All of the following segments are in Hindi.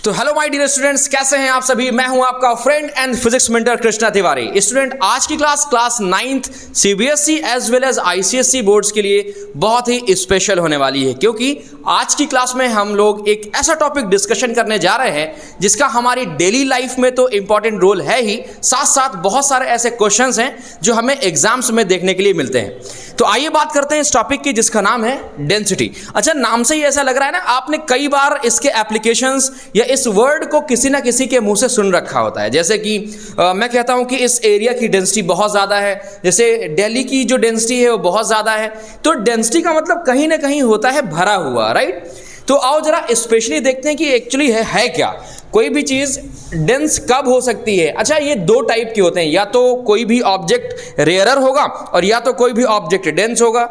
तो हेलो माय डियर स्टूडेंट्स, कैसे हैं आप सभी। मैं हूं आपका friend and physics mentor Krishna Tiwari. Student, आज की class 9th CBSE as well as ICSE boards के लिए बहुत ही स्पेशल होने वाली है, क्योंकि आज की क्लास में हम लोग एक ऐसा टॉपिक डिस्कशन करने जा रहे हैं जिसका हमारी डेली लाइफ में तो इंपॉर्टेंट रोल है ही, साथ साथ बहुत सारे ऐसे क्वेश्चंस हैं जो हमें एग्जाम्स में देखने के लिए मिलते हैं। तो आइए बात करते हैं इस टॉपिक की, जिसका नाम है डेंसिटी। अच्छा, नाम से ही ऐसा लग रहा है ना, आपने कई बार इसके एप्लीकेशंस या इस वर्ड को किसी ना किसी के मुंह से सुन रखा होता है। जैसे कि मैं कहता हूं कि इस एरिया की डेंसिटी बहुत ज़्यादा है, जैसे दिल्ली की जो डेंसिटी है वो बहुत ज़्यादा है। तो डेंसिटी का मतलब कहीं ना कहीं होता है भरा हुआ, राइट। तो आओ जरा स्पेशली देखते हैं कि एक्चुअली है क्या। कोई भी चीज़ डेंस कब हो सकती है। अच्छा, ये दो टाइप के होते हैं, या तो कोई भी ऑब्जेक्ट रेयरर होगा और या तो कोई भी ऑब्जेक्ट डेंस होगा।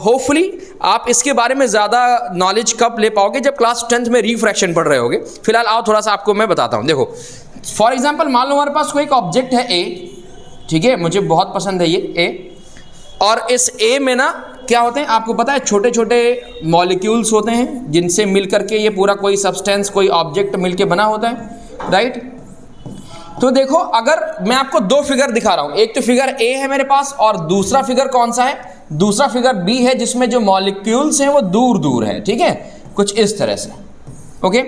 होपफुली आप इसके बारे में ज़्यादा नॉलेज कब ले पाओगे, जब क्लास 10th में रिफ्रैक्शन पढ़ रहे होगे। फिलहाल आओ थोड़ा सा आपको मैं बताता हूँ। देखो, फॉर एग्जाम्पल मान लो हमारे पास कोई एक ऑब्जेक्ट है ए, ठीक है, मुझे बहुत पसंद है ये ए। और इस ए में ना क्या होते हैं आपको पता है, छोटे छोटे मॉलिक्यूल्स होते हैं जिनसे मिल करके ये पूरा कोई सब्सटेंस, कोई ऑब्जेक्ट मिलके बना होता है, राइट। तो देखो, अगर मैं आपको दो फिगर दिखा रहा हूं, एक तो फिगर ए है मेरे पास और दूसरा फिगर कौन सा है, दूसरा फिगर बी है, जिसमें जो मॉलिक्यूल्स हैं वो दूर दूर है, ठीक है, कुछ इस तरह से। ओके,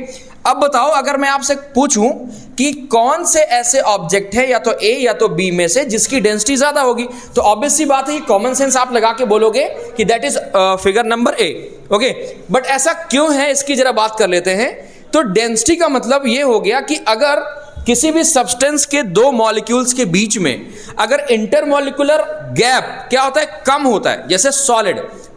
अब बताओ, अगर मैं आपसे पूछूं कि कौन से ऐसे ऑब्जेक्ट है या तो ए या तो बी में से जिसकी डेंसिटी ज्यादा होगी, तो ऑब्वियस सी बात है, कॉमन सेंस आप लगा के बोलोगे कि that is figure number A. Okay, but ऐसा क्यों है, इसकी जरा बात कर लेते हैं। तो डेंसिटी का मतलब ये हो गया कि अगर किसी भी सब्सटेंस के दो मॉलिक्यूल्स के बीच में अगर इंटरमॉलिक्यूलर गैप क्या होता है, कम होता है। जैसे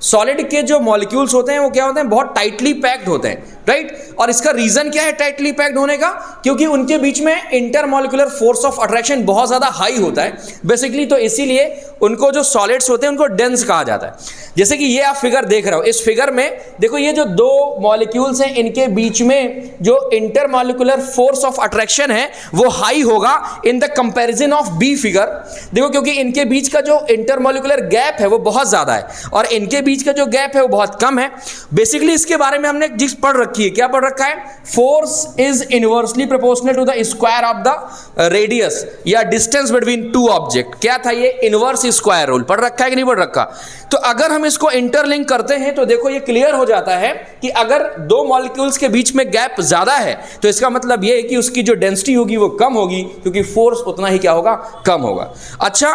सॉलिड के जो मॉलिक्यूल्स होते हैं वो क्या होते हैं, बहुत टाइटली पैक्ड होते हैं, राइट। और इसका रीजन क्या है टाइटली पैक्ड होने का, क्योंकि उनके बीच में इंटरमॉलिक्यूलर फोर्स ऑफ अट्रैक्शन बहुत ज्यादा हाई होता है बेसिकली। तो इसीलिए उनको जो सॉलिड्स होते हैं उनको डेंस कहा जाता है। जैसे कि ये आप फिगर देख रहे हो, इस फिगर में देखो, ये जो दो मॉलिक्यूल्स हैं इनके बीच में जो इंटरमॉलिक्यूलर फोर्स ऑफ अट्रैक्शन है वो हाई होगा in the comparison of B figure. देखो, क्योंकि इनके बीच का जो इंटरमॉलिक्यूलर गैप है वो बहुत ज्यादा है और इनके बीच का जो गैप है वो बहुत कम है। बेसिकली इसके बारे में हमने जिस पढ़ रखी है, क्या पढ़ रखा है, force is inversely proportional to the square of the radius या डिस्टेंस बिटवीन टू ऑब्जेक्ट। क्या था ये, इनवर्स स्क्वायर रूल पढ़ रखा है कि नहीं पढ़ रखा। तो अगर हम इसको इंटरलिंक करते हैं तो देखो ये क्लियर हो जाता है कि अगर दो मॉलिक्यूल्स के बीच में गैप ज्यादा है तो इसका मतलब ये है कि उसकी जो डेंसिटी होगी वो कम होगी, क्योंकि फोर्स उतना ही क्या होगा, कम होगा। अच्छा,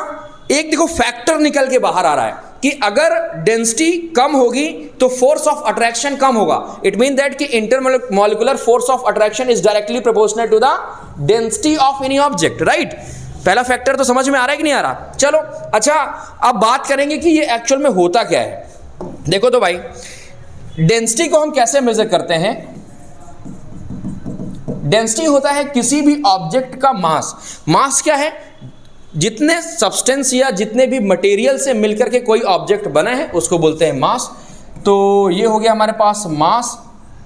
एक देखो फैक्टर निकल के बाहर आ रहा है कि अगर डेंसिटी कम होगी तो फोर्स ऑफ अट्रैक्शन कम होगा। इट मीन दैट कि intermolecular force of attraction is directly proportional to the density of any object, right. पहला फैक्टर तो समझ में आ रहा है कि नहीं आ रहा। चलो, अच्छा, अब बात करेंगे कि ये एक्चुअल में होता क्या है। देखो तो भाई, डेंसिटी को हम कैसे मेजर करते हैं। डेंसिटी होता है किसी भी ऑब्जेक्ट का मास क्या है, जितने सब्सटेंस या जितने भी मटेरियल से मिलकर के कोई ऑब्जेक्ट बना है उसको बोलते हैं मास। तो ये हो गया हमारे पास मास,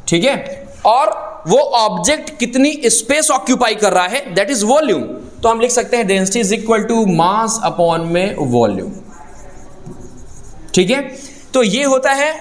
ठीक है। और वो ऑब्जेक्ट कितनी स्पेस ऑक्यूपाई कर रहा है, दैट इज वॉल्यूम। तो हम लिख सकते हैं density is equal to mass upon में वॉल्यूम, ठीक है। तो ये होता है,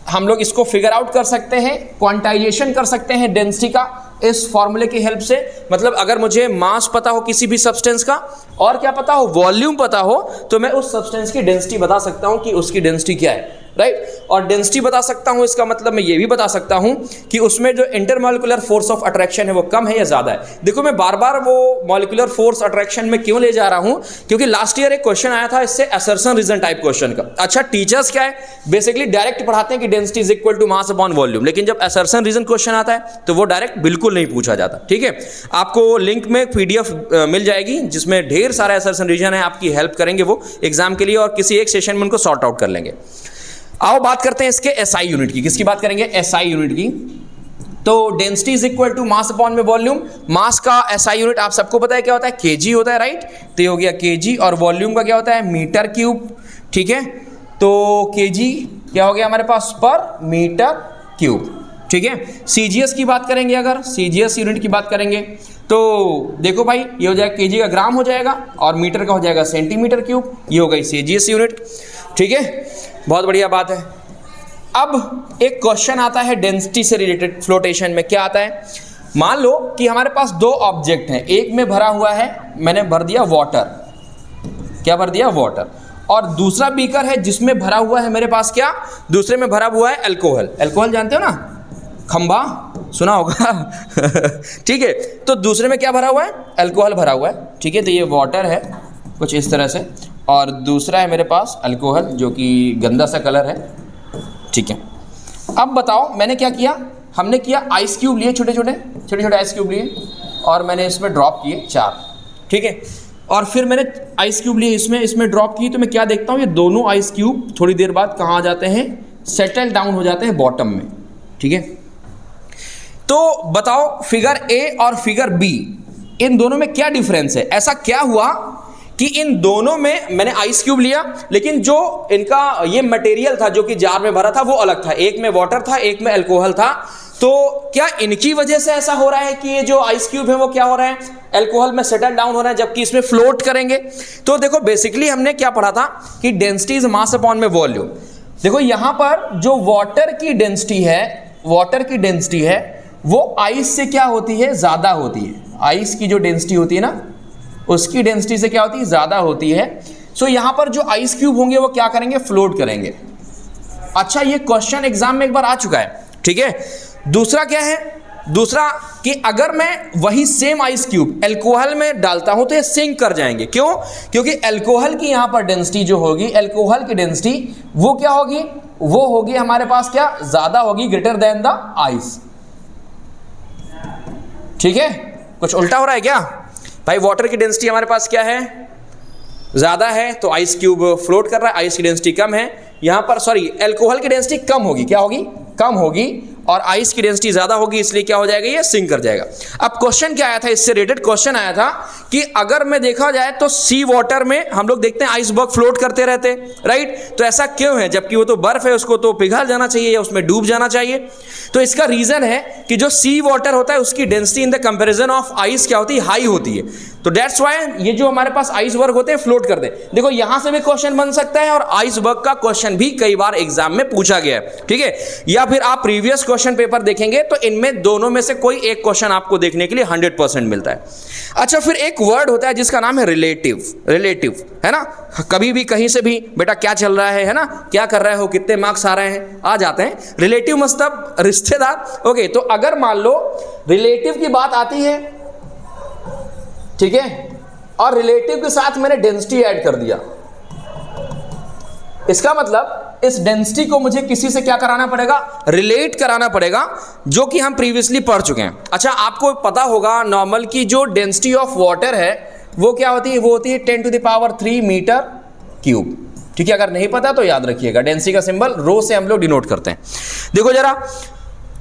हम लोग इसको फिगर आउट कर सकते हैं, क्वांटाइजेशन कर सकते हैं डेंसिटी का इस फॉर्मूले की हेल्प से। मतलब अगर मुझे मास पता हो किसी भी सब्सटेंस का और क्या पता हो, वॉल्यूम पता हो, तो मैं उस सब्सटेंस की डेंसिटी बता सकता हूं कि उसकी डेंसिटी क्या है, राइट। और डेंसिटी बता सकता हूं, इसका मतलब मैं ये भी बता सकता हूं कि उसमें जो इंटरमॉलिक्यूलर फोर्स ऑफ अट्रैक्शन है वो कम है या ज्यादा है। देखो, मैं बार बार वो मॉलिक्यूलर फोर्स अट्रैक्शन में क्यों ले जा रहा हूं, क्योंकि लास्ट ईयर एक क्वेश्चन आया था इससे, असर्शन रीजन टाइप क्वेश्चन का। अच्छा, टीचर्स क्या है, बेसिकली डायरेक्ट पढ़ाते हैं कि density is equal to mass upon volume, लेकिन जब असर्शन रीजन क्वेश्चन आता है तो वो डायरेक्ट बिल्कुल नहीं पूछा जाता, ठीक है। आपको लिंक में पीडीएफ मिल जाएगी जिसमें ढेर सारे असर्शन रीजन है, आपकी हेल्प करेंगे वो एग्जाम के लिए, और किसी एक सेशन में उनको सॉर्ट आउट कर लेंगे। आओ बात करते हैं इसके एसआई यूनिट की। किसकी बात करेंगे, एसआई यूनिट की। तो density is equal to mass upon में वॉल्यूम। मास का एसआई यूनिट आप सबको पता है क्या होता है, केजी होता है, राइट। तो ये हो गया केजी, और वॉल्यूम का क्या होता है, मीटर क्यूब, ठीक है। तो केजी क्या हो गया हमारे पास, पर मीटर क्यूब, ठीक है। सीजीएस की बात करेंगे, अगर सीजीएस यूनिट की बात करेंगे तो देखो भाई, ये हो जाएगा केजी का ग्राम हो जाएगा और मीटर का हो जाएगा सेंटीमीटर क्यूब। ये हो गई सीजीएस यूनिट, ठीक है, बहुत बढ़िया बात है। अब एक क्वेश्चन आता है डेंसिटी से रिलेटेड फ्लोटेशन में, क्या आता है, मान लो कि हमारे पास दो ऑब्जेक्ट हैं, एक में भरा हुआ है, मैंने भर दिया वाटर, क्या भर दिया वाटर, और दूसरा बीकर है जिसमें भरा हुआ है मेरे पास क्या, दूसरे में भरा हुआ है अल्कोहल। अल्कोहल जानते हो ना, खंबा सुना होगा ठीक है, तो दूसरे में क्या भरा हुआ है, अल्कोहल भरा हुआ है, ठीक है। तो ये वाटर है कुछ इस तरह से, और दूसरा है मेरे पास अल्कोहल जो कि गंदा सा कलर है, ठीक है। अब बताओ मैंने क्या किया, हमने किया आइस क्यूब लिए, छोटे छोटे आइस क्यूब लिए, और मैंने इसमें ड्रॉप किए 4, ठीक है। और फिर मैंने आइस क्यूब लिए इसमें ड्रॉप किए, तो मैं क्या देखता हूँ, ये दोनों आइस क्यूब थोड़ी देर बाद कहाँ आ जाते हैं, सेटल डाउन हो जाते हैं बॉटम में, ठीक है। तो बताओ फिगर ए और फिगर बी, इन दोनों में क्या डिफरेंस है। ऐसा क्या हुआ कि इन दोनों में मैंने आइस क्यूब लिया, लेकिन जो इनका ये मटेरियल था जो कि जार में भरा था वो अलग था, एक में वाटर था एक में अल्कोहल था। तो क्या इनकी वजह से ऐसा हो रहा है कि ये जो आइस क्यूब है वो क्या हो रहा है, अल्कोहल में सेटल डाउन हो रहा है, जबकि इसमें फ्लोट करेंगे। तो देखो बेसिकली हमने क्या पढ़ा था कि डेंसिटी इज मास अपॉन में वॉल्यूम। देखो यहां पर जो वाटर की डेंसिटी है वो आइस से क्या होती है, ज्यादा होती है। आइस की जो डेंसिटी होती है ना, उसकी डेंसिटी से क्या होती है, ज्यादा होती है। सो यहां पर जो आइस क्यूब होंगे वो क्या करेंगे, फ्लोट करेंगे। अच्छा, ये क्वेश्चन एग्जाम में एक बार आ चुका है, ठीक है। दूसरा क्या है, दूसरा कि अगर मैं वही सेम आइस क्यूब अल्कोहल में डालता हूं तो ये सिंक कर जाएंगे। क्यों, क्योंकि अल्कोहल की यहां पर डेंसिटी जो होगी, अल्कोहल की डेंसिटी वो क्या होगी, वो होगी हमारे पास क्या, ज्यादा होगी, ग्रेटर देन द आइस, ठीक है। कुछ उल्टा हो रहा है क्या भाई, वाटर की डेंसिटी हमारे पास क्या है, ज्यादा है, तो आइस क्यूब फ्लोट कर रहा है, आइस की डेंसिटी कम है, यहां पर सॉरी अल्कोहल की डेंसिटी कम होगी, क्या होगी, कम होगी, और आइस की डेंसिटी ज्यादा होगी, इसलिए क्या हो जाएगा, ये सिंक कर जाएगा। अब क्वेश्चन क्या आया था, इससे रिलेटेड क्वेश्चन आया था कि अगर मैं देखा जाए तो सी वाटर में हम लोग देखते हैं आइसबर्ग फ्लोट करते रहते हैं, राइट। तो ऐसा क्यों है, जबकि वो तो बर्फ है, उसको तो पिघल जाना चाहिए या उसमें डूब जाना चाहिए। तो इसका रीजन है कि जो सी वाटर होता है उसकी density in the comparison of ice क्या होती है, हाई होती है। तो दैट्स व्हाई ये जो हमारे पास आइसबर्ग होते हैं फ्लोट करते हैं। देखो यहां से भी क्वेश्चन बन सकता है, और आइसबर्ग का क्वेश्चन भी कई बार एग्जाम में पूछा गया है, ठीक है। या फिर आप प्रीवियस क्वेश्चन पेपर देखेंगे तो इनमें दोनों में से कोई एक क्वेश्चन आपको देखने के लिए 100% मिलता है। अच्छा, फिर एक वर्ड होता है जिसका नाम है रिलेटिव, है ना। कभी भी कहीं से भी बेटा क्या चल रहा है ना, क्या कर रहे हो, कितने मार्क्स आ रहे हैं, आ जाते हैं। रिलेटिव मतलब रिश्तेदार, ओके। तो अगर मान लो रिलेटिव की बात आती है, ठीक है, और रिलेटिव के साथ मैंने डेंसिटी ऐड कर दिया, इसका मतलब इस डेंसिटी को मुझे किसी से क्या कराना पड़ेगा, रिलेट कराना पड़ेगा, जो कि हम प्रीवियसली पढ़ चुके हैं। अच्छा, आपको पता होगा नॉर्मल की जो डेंसिटी ऑफ वाटर है वो क्या होती है, वो होती है 10⁻³ मीटर क्यूब, ठीक है। अगर नहीं पता तो याद रखिएगा, डेंसिटी का सिंबल रो से हम लोग डिनोट करते हैं। देखो जरा,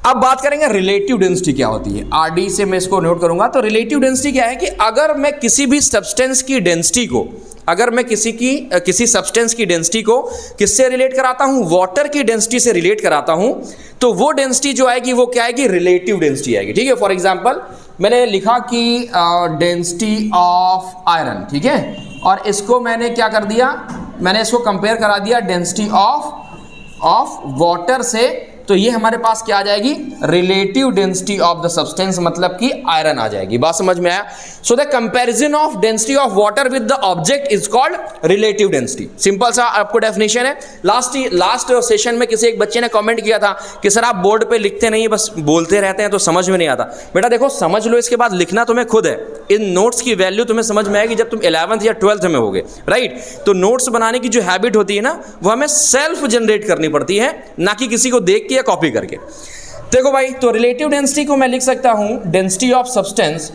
अब बात करेंगे रिलेटिव डेंसिटी क्या होती है, आरडी से मैं इसको नोट करूंगा। तो रिलेटिव डेंसिटी क्या है कि अगर मैं किसी भी सब्सटेंस की डेंसिटी को, अगर मैं किसी सब्सटेंस की डेंसिटी को किससे रिलेट कराता हूं, वाटर की डेंसिटी से रिलेट कराता हूं, तो वो डेंसिटी जो आएगी वो क्या आएगी, रिलेटिव डेंसिटी आएगी, ठीक है। फॉर एग्जांपल मैंने लिखा कि डेंसिटी ऑफ आयरन, ठीक है, और इसको मैंने क्या कर दिया, मैंने इसको कंपेयर करा दिया डेंसिटी ऑफ वाटर से, तो ये हमारे पास क्या आ जाएगी, relative density of the substance, मतलब कि आयरन आ जाएगी। बात समझ में आया। So the comparison of density of water with the object is called relative density. Simple सा आपको डेफिनेशन है। लास्ट सेशन में किसी एक बच्चे ने कमेंट किया था कि सर आप बोर्ड पे लिखते नहीं, बस बोलते रहते हैं तो समझ में नहीं आता। बेटा देखो, समझ लो, इसके बाद लिखना तुम्हें खुद है। इन नोट्स की वैल्यू तुम्हें समझ में आएगी जब तुम 11th या 12th में होगे, राइट। तो नोट्स बनाने की जो हैबिट होती है ना, वो हमें सेल्फ जनरेट करनी पड़ती है, ना कि किसी को देख के या कॉपी करके। देखो भाई, तो रिलेटिव डेंसिटी को मैं लिख सकता हूं density of substance,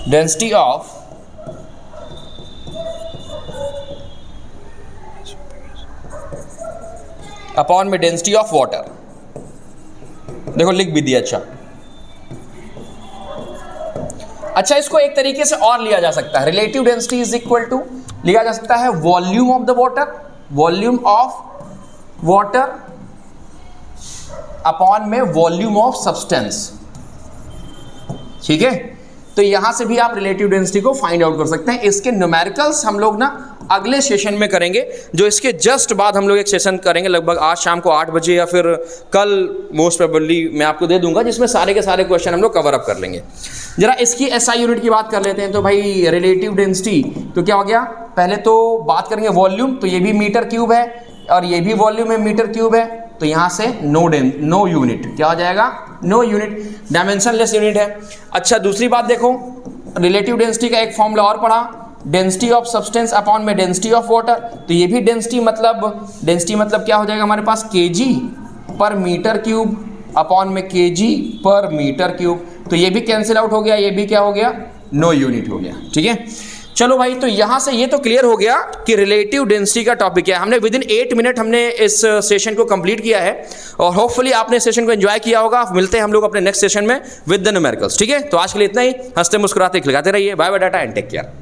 density of upon में डेंसिटी ऑफ वाटर। देखो लिख भी दिया। अच्छा, इसको एक तरीके से और लिया जा सकता है, relative density is equal to लिया जा सकता है volume of the water, volume of water upon में वॉल्यूम ऑफ सब्सटेंस, ठीक है। तो यहाँ से भी आप रिलेटिव डेंसिटी को फाइंड आउट कर सकते हैं। इसके न्यूमेरिकल्स हम लोग ना अगले सेशन में करेंगे, जो इसके जस्ट बाद हम लोग एक सेशन करेंगे लगभग आज शाम को 8 बजे या फिर कल मोस्ट प्रोबेबली मैं आपको दे दूंगा, जिसमें सारे के सारे क्वेश्चन हम लोग कवर अप कर लेंगे। जरा इसकी एसआई यूनिट की बात कर लेते हैं। तो भाई रिलेटिव डेंसिटी तो क्या हो गया, पहले तो बात करेंगे वॉल्यूम, तो ये भी मीटर क्यूब है और ये भी वॉल्यूम है मीटर क्यूब है, तो यहाँ से नो यूनिट क्या हो जाएगा, नो यूनिट, डायमेंशनलेस यूनिट है। अच्छा दूसरी बात देखो, रिलेटिव डेंसिटी का एक फॉर्मूला और पढ़ा, डेंसिटी ऑफ सब्सटेंस अपॉन में डेंसिटी ऑफ वाटर। तो ये भी डेंसिटी मतलब क्या हो जाएगा हमारे पास, केजी पर मीटर क्यूब अपॉन में केजी पर मीटर क्यूब। तो ये भी कैंसिल आउट हो गया, ये भी क्या हो गया, नो यूनिट हो गया। ठीक है, चलो भाई, तो यहां से ये तो क्लियर हो गया कि रिलेटिव डेंसिटी का टॉपिक क्या है। हमने विद इन 8 मिनट हमने इस सेशन को कंप्लीट किया है और होपफुली आपने सेशन को एंजॉय किया होगा। मिलते हैं हम लोग अपने नेक्स्ट सेशन में विद द न्यूमेरिकल्स। ठीक है, तो आज के लिए इतना ही। हंसते मुस्कुराते खिलाते रहिए। Bye bye, tata and take care.